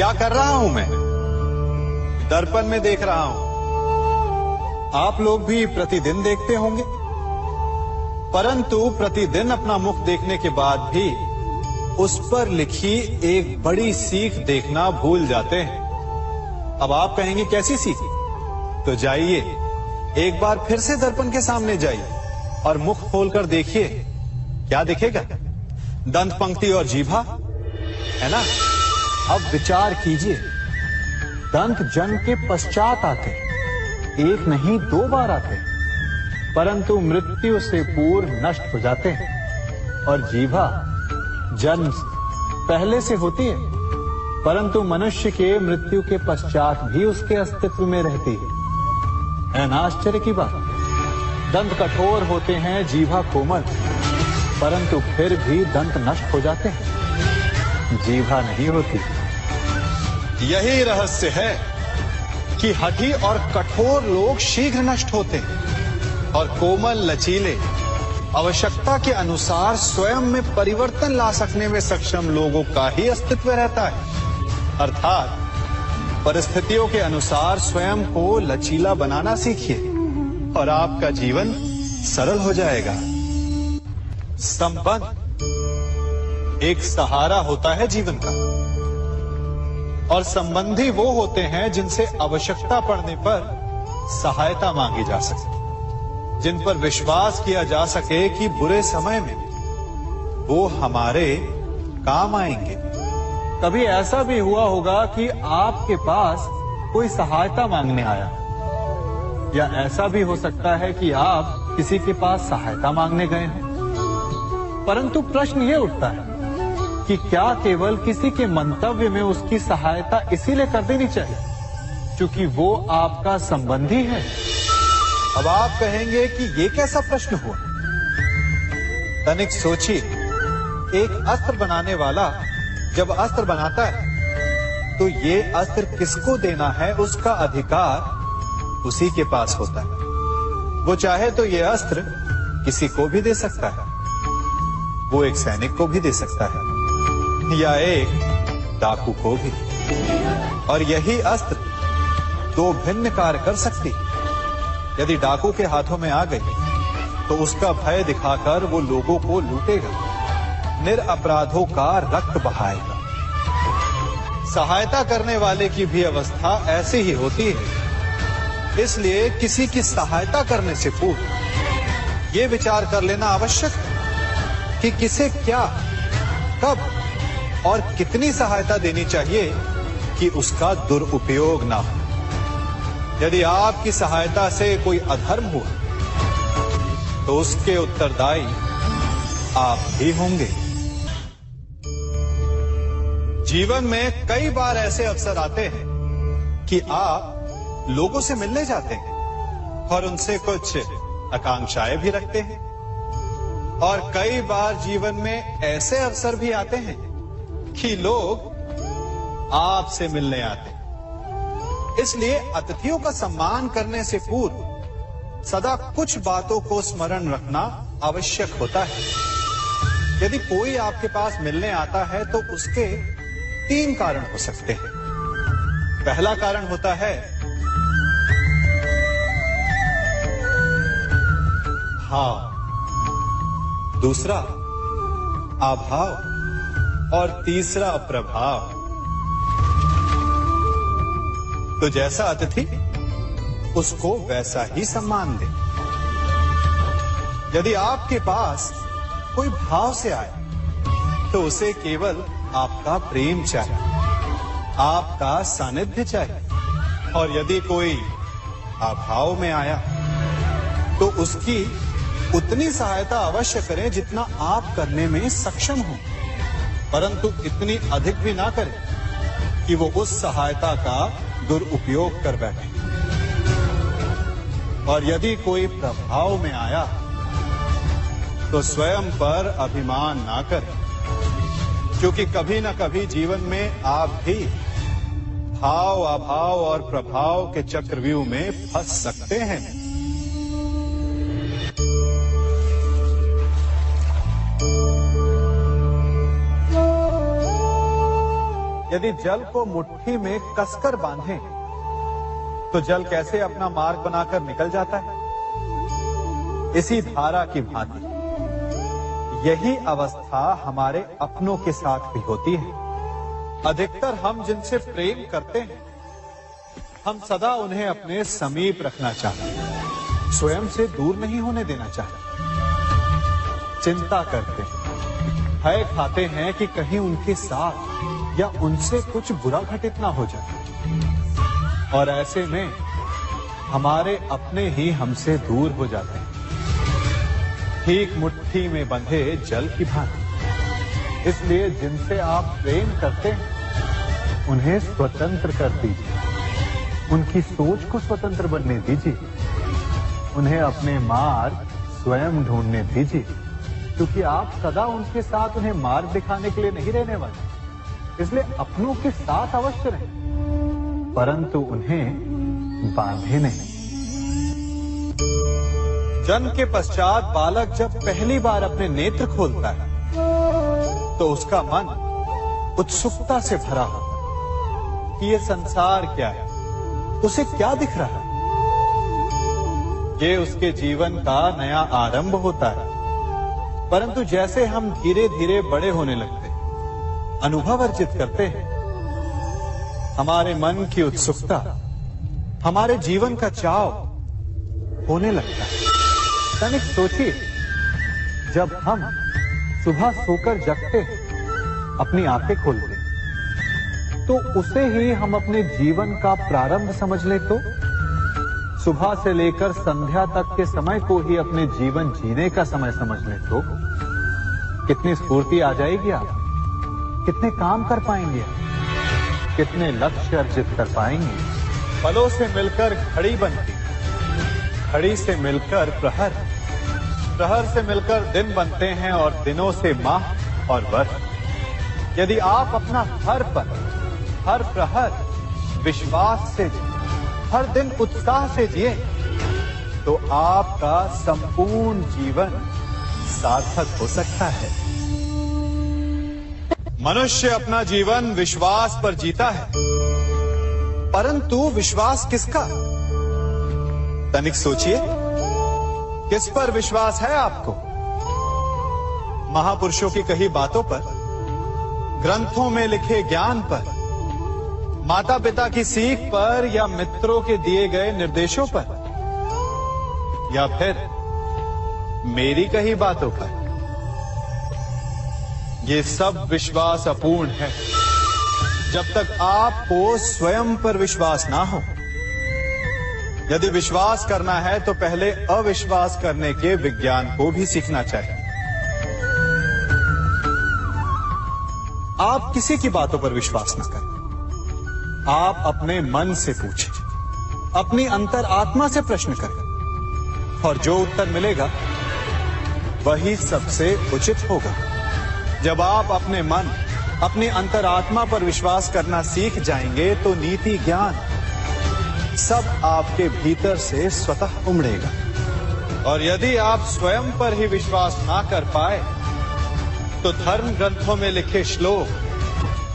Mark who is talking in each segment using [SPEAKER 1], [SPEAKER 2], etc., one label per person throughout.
[SPEAKER 1] क्या कर रहा हूं मैं? दर्पण में देख रहा हूं। आप लोग भी प्रतिदिन देखते होंगे, परंतु प्रतिदिन अपना मुख देखने के बाद भी उस पर लिखी एक बड़ी सीख देखना भूल जाते हैं। अब आप कहेंगे कैसी सीख? तो जाइए, एक बार फिर से दर्पण के सामने जाइए और मुख खोलकर देखिए, क्या दिखेगा? दंत पंक्ति और जीभा, है ना? अब विचार कीजिए, दंत जन्म के पश्चात आते, एक नहीं 2 बार आते, परंतु मृत्यु से पूर्व नष्ट हो जाते हैं। और जीभा जन्म पहले से होती है, परंतु मनुष्य के मृत्यु के पश्चात भी उसके अस्तित्व में रहती है ना? आश्चर्य की बात। दंत कठोर होते हैं, जीभा कोमल, परंतु फिर भी दंत नष्ट हो जाते हैं, जीभा नहीं होती। यही रहस्य है कि हठी और कठोर लोग शीघ्र नष्ट होते हैं और कोमल लचीले आवश्यकता के अनुसार स्वयं में परिवर्तन ला सकने में सक्षम लोगों का ही अस्तित्व रहता है। अर्थात परिस्थितियों के अनुसार स्वयं को लचीला बनाना सीखिए और आपका जीवन सरल हो जाएगा। संबंध एक सहारा होता है जीवन का, और संबंधी वो होते हैं जिनसे आवश्यकता पड़ने पर सहायता मांगी जा सके, जिन पर विश्वास किया जा सके कि बुरे समय में वो हमारे काम आएंगे। कभी ऐसा भी हुआ होगा कि आपके पास कोई सहायता मांगने आया, या ऐसा भी हो सकता है कि आप किसी के पास सहायता मांगने गए हैं, परंतु प्रश्न ये उठता है कि क्या केवल किसी के मंतव्य में उसकी सहायता इसीलिए कर देनी चाहिए क्योंकि वो आपका संबंधी है? अब आप कहेंगे कि ये कैसा प्रश्न हुआ? तनिक सोचिए, एक अस्त्र बनाने वाला जब अस्त्र बनाता है तो ये अस्त्र किसको देना है उसका अधिकार उसी के पास होता है। वो चाहे तो ये अस्त्र किसी को भी दे सकता है, वो एक सैनिक को भी दे सकता है या एक डाकू को भी, और यही अस्त्र 2 भिन्न कार्य कर सकती है। यदि डाकू के हाथों में आ गई तो उसका भय दिखाकर वो लोगों को लूटेगा, निरपराधों का रक्त बहाएगा। सहायता करने वाले की भी अवस्था ऐसी ही होती है। इसलिए किसी की सहायता करने से पूर्व ये विचार कर लेना आवश्यक है कि किसे क्या, कब और कितनी सहायता देनी चाहिए कि उसका दुरुपयोग ना हो। यदि आपकी सहायता से कोई अधर्म हुआ तो उसके उत्तरदायी आप ही होंगे। जीवन में कई बार ऐसे अवसर आते हैं कि आप लोगों से मिलने जाते हैं और उनसे कुछ आकांक्षाएं भी रखते हैं, और कई बार जीवन में ऐसे अवसर भी आते हैं कि लोग आपसे मिलने आते हैं। इसलिए अतिथियों का सम्मान करने से पूर्व सदा कुछ बातों को स्मरण रखना आवश्यक होता है। यदि कोई आपके पास मिलने आता है तो उसके 3 कारण हो सकते हैं। पहला कारण होता है भाव, दूसरा अभाव और तीसरा प्रभाव। तो जैसा अतिथि उसको वैसा ही सम्मान दे। यदि आपके पास कोई भाव से आए तो उसे केवल आपका प्रेम चाहिए, आपका सानिध्य चाहिए, और यदि कोई अभाव में आया तो उसकी उतनी सहायता अवश्य करें जितना आप करने में सक्षम हो, परंतु इतनी अधिक भी ना करें कि वो उस सहायता का दुरुपयोग कर बैठे। और यदि कोई प्रभाव में आया तो स्वयं पर अभिमान ना करें, क्योंकि कभी ना कभी जीवन में आप भी भाव, अभाव और प्रभाव के चक्रव्यूह में फंस सकते हैं। यदि जल को मुट्ठी में कसकर बांधें, तो जल कैसे अपना मार्ग बनाकर निकल जाता है? इसी धारा की भांति यही अवस्था हमारे अपनों के साथ भी होती है। अधिकतर हम जिनसे प्रेम करते हैं, हम सदा उन्हें अपने समीप रखना चाहते हैं, स्वयं से दूर नहीं होने देना चाहते। चिंता करते हैं, भय खाते हैं कि कहीं उनके साथ या उनसे कुछ बुरा घटित ना हो जाए, और ऐसे में हमारे अपने ही हमसे दूर हो जाते हैं, ठीक मुट्ठी में बंधे जल की भांति। इसलिए जिनसे आप प्रेम करते हैं, उन्हें स्वतंत्र कर दीजिए, उनकी सोच को स्वतंत्र बनने दीजिए, उन्हें अपने मार्ग स्वयं ढूंढने दीजिए, क्योंकि आप सदा उनके साथ उन्हें मार्ग दिखाने के लिए नहीं रहने वाले। इसलिए अपनों के साथ अवश्य रहें, परंतु उन्हें बांधे नहीं। जन्म के पश्चात बालक जब पहली बार अपने नेत्र खोलता है, तो उसका मन उत्सुकता से भरा होता है कि ये संसार क्या है, उसे क्या दिख रहा है। ये उसके जीवन का नया आरंभ होता है। परंतु जैसे हम धीरे धीरे बड़े होने लगते हैं, अनुभव अर्जित करते हैं, हमारे मन की उत्सुकता, हमारे जीवन का चाव होने लगता है। तनिक सोचिए, जब हम सुबह सोकर जगते हैं, अपनी आंखें खोलते हैं, तो उसे ही हम अपने जीवन का प्रारंभ समझ ले, तो सुबह से लेकर संध्या तक के समय को ही अपने जीवन जीने का समय समझ ले, तो कितनी स्फूर्ति आ जाएगी आप, कितने काम कर पाएंगे, कितने लक्ष्य अर्जित कर पाएंगे। फलों से मिलकर घड़ी बनती, घड़ी से मिलकर प्रहर, प्रहर से मिलकर दिन बनते हैं, और दिनों से माह और वर्ष। यदि आप अपना हर पल, हर प्रहर विश्वास से जिए, हर दिन उत्साह से जिए, तो आपका संपूर्ण जीवन सार्थक हो सकता है। मनुष्य अपना जीवन विश्वास पर जीता है, परंतु विश्वास किसका? तनिक सोचिए, किस पर विश्वास है आपको? महापुरुषों की कही बातों पर, ग्रंथों में लिखे ज्ञान पर, माता पिता की सीख पर, या मित्रों के दिए गए निर्देशों पर, या फिर मेरी कही बातों पर? ये सब विश्वास अपूर्ण है जब तक आपको स्वयं पर विश्वास ना हो। यदि विश्वास करना है तो पहले अविश्वास करने के विज्ञान को भी सीखना चाहिए। आप किसी की बातों पर विश्वास न करें, आप अपने मन से पूछें, अपनी अंतर आत्मा से प्रश्न करें, और जो उत्तर मिलेगा वही सबसे उचित होगा। जब आप अपने मन, अपनी अंतरात्मा पर विश्वास करना सीख जाएंगे, तो नीति ज्ञान सब आपके भीतर से स्वतः उमड़ेगा। और यदि आप स्वयं पर ही विश्वास ना कर पाए, तो धर्म ग्रंथों में लिखे श्लोक,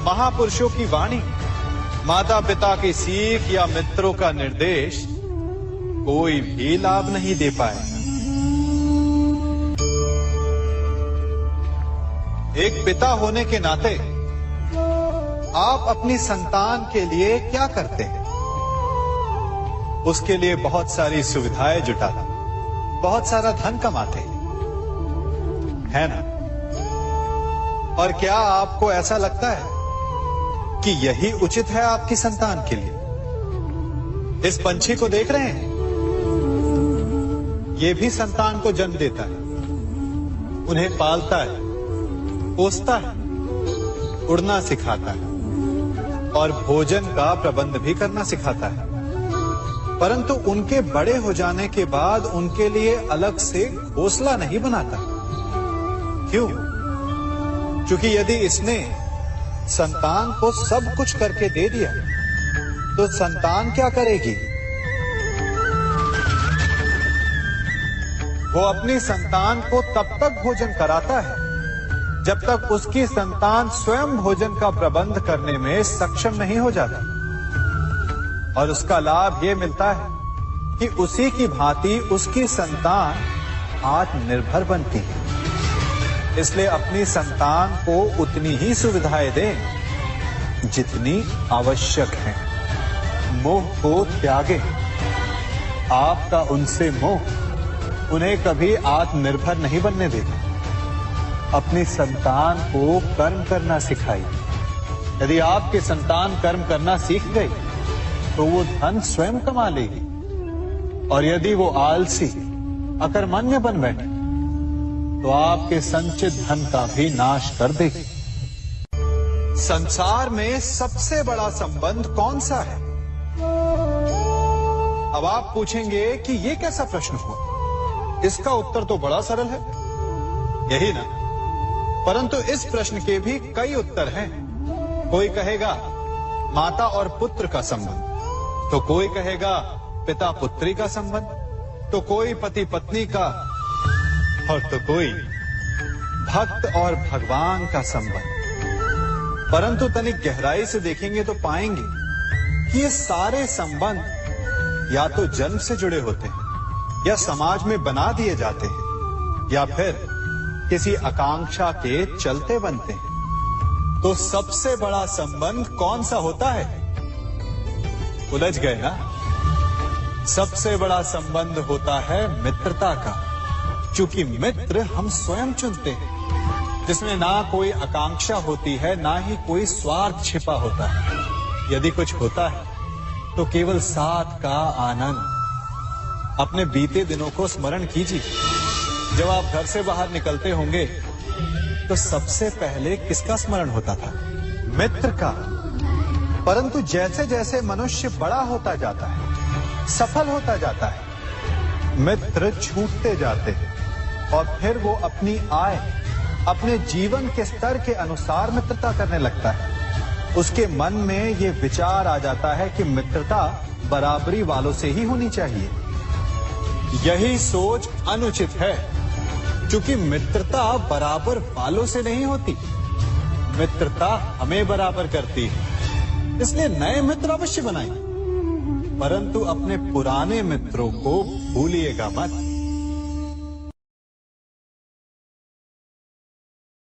[SPEAKER 1] महापुरुषों की वाणी, माता पिता की सीख या मित्रों का निर्देश कोई भी लाभ नहीं दे पाएगा। एक पिता होने के नाते आप अपनी संतान के लिए क्या करते हैं? उसके लिए बहुत सारी सुविधाएं जुटाते, बहुत सारा धन कमाते है ना? और क्या आपको ऐसा लगता है कि यही उचित है आपकी संतान के लिए? इस पंछी को देख रहे हैं, ये भी संतान को जन्म देता है, उन्हें पालता है, पोसता है, उड़ना सिखाता है और भोजन का प्रबंध भी करना सिखाता है। परंतु उनके बड़े हो जाने के बाद उनके लिए अलग से घोंसला नहीं बनाता। क्यों? क्योंकि यदि इसने संतान को सब कुछ करके दे दिया, तो संतान क्या करेगी? वो अपनी संतान को तब तक भोजन कराता है जब तक उसकी संतान स्वयं भोजन का प्रबंध करने में सक्षम नहीं हो जाती। और उसका लाभ यह मिलता है कि उसी की भांति उसकी संतान आत्मनिर्भर बनती है। इसलिए अपनी संतान को उतनी ही सुविधाएं दें जितनी आवश्यक है। मोह को त्यागें। आपका उनसे मोह उन्हें कभी आत्मनिर्भर नहीं बनने देगा। अपनी संतान को कर्म करना सिखाइए। यदि आपकी संतान कर्म करना सीख गई तो वो धन स्वयं कमा लेगी। और यदि वो आलसी अकर्मण्य बन बैठे तो आपके संचित धन का भी नाश कर देगी। संसार में सबसे बड़ा संबंध कौन सा है? अब आप पूछेंगे कि यह कैसा प्रश्न हुआ? इसका उत्तर तो बड़ा सरल है, यही ना? परंतु इस प्रश्न के भी कई उत्तर हैं। कोई कहेगा माता और पुत्र का संबंध, तो कोई कहेगा पिता पुत्री का संबंध, तो कोई पति पत्नी का, और तो कोई भक्त और भगवान का संबंध। परंतु तनिक गहराई से देखेंगे तो पाएंगे कि ये सारे संबंध या तो जन्म से जुड़े होते हैं, या समाज में बना दिए जाते हैं, या फिर किसी आकांक्षा के चलते बनते हैं। तो सबसे बड़ा संबंध कौन सा होता है? उलझ गए ना? सबसे बड़ा संबंध होता है मित्रता का, क्योंकि मित्र हम स्वयं चुनते हैं, जिसमें ना कोई आकांक्षा होती है, ना ही कोई स्वार्थ छिपा होता है। यदि कुछ होता है तो केवल साथ का आनंद। अपने बीते दिनों को स्मरण कीजिए। जब आप घर से बाहर निकलते होंगे तो सबसे पहले किसका स्मरण होता था? मित्र का। परंतु जैसे जैसे मनुष्य बड़ा होता जाता है, सफल होता जाता है, मित्र छूटते जाते हैं। और फिर वो अपनी आय, अपने जीवन के स्तर के अनुसार मित्रता करने लगता है। उसके मन में ये विचार आ जाता है कि मित्रता बराबरी वालों से ही होनी चाहिए। यही सोच अनुचित है, क्योंकि मित्रता बराबर वालों से नहीं होती। मित्रता हमें बराबर करती है। इसलिए नए मित्र अवश्य बनाइए, परंतु अपने पुराने मित्रों को भूलिएगा मत।